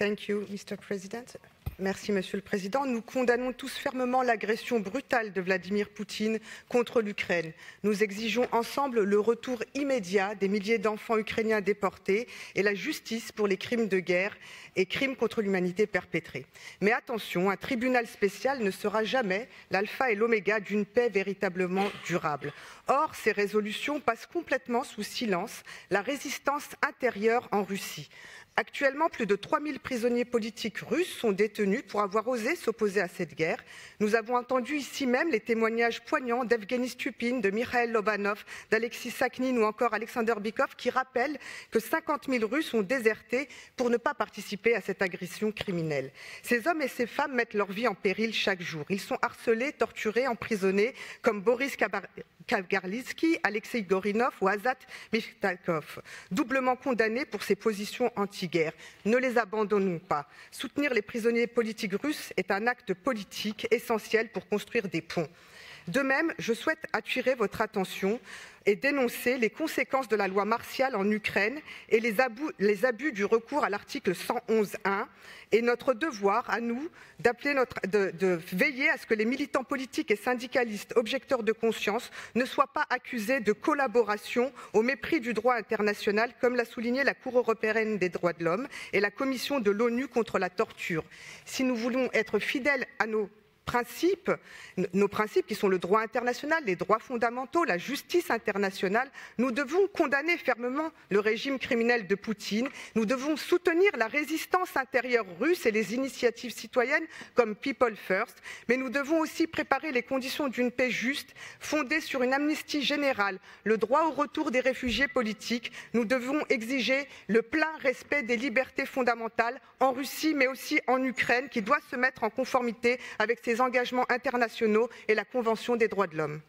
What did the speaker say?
Thank you, Mr. President. Merci, Monsieur le Président. Nous condamnons tous fermement l'agression brutale de Vladimir Poutine contre l'Ukraine. Nous exigeons ensemble le retour immédiat des milliers d'enfants ukrainiens déportés et la justice pour les crimes de guerre et crimes contre l'humanité perpétrés. Mais attention, un tribunal spécial ne sera jamais l'alpha et l'oméga d'une paix véritablement durable. Or, ces résolutions passent complètement sous silence la résistance intérieure en Russie. Actuellement, plus de 3000 prisonniers politiques russes sont détenus pour avoir osé s'opposer à cette guerre. Nous avons entendu ici même les témoignages poignants d'Evgeny Stupin, de Mikhail Lobanov, d'Alexis Sakhnine ou encore Alexander Bykov qui rappellent que 50 000 Russes ont déserté pour ne pas participer à cette agression criminelle. Ces hommes et ces femmes mettent leur vie en péril chaque jour. Ils sont harcelés, torturés, emprisonnés comme Boris Kagarlitsky, Alexei Gorinov ou Azat Miftakov, doublement condamnés pour ses positions anti-guerre. Ne les abandonnons pas. Soutenir les prisonniers politiques russes est un acte politique essentiel pour construire des ponts. De même, je souhaite attirer votre attention et dénoncer les conséquences de la loi martiale en Ukraine et les abus du recours à l'article 111.1 et notre devoir à nous de veiller à ce que les militants politiques et syndicalistes objecteurs de conscience ne soient pas accusés de collaboration au mépris du droit international, comme l'a souligné la Cour européenne des droits de l'homme et la Commission de l'ONU contre la torture. Si nous voulons être fidèles à nos principes qui sont le droit international, les droits fondamentaux, la justice internationale, nous devons condamner fermement le régime criminel de Poutine, nous devons soutenir la résistance intérieure russe et les initiatives citoyennes comme People First, mais nous devons aussi préparer les conditions d'une paix juste, fondée sur une amnistie générale, le droit au retour des réfugiés politiques. Nous devons exiger le plein respect des libertés fondamentales en Russie, mais aussi en Ukraine, qui doit se mettre en conformité avec ses engagements internationaux et la Convention des droits de l'homme.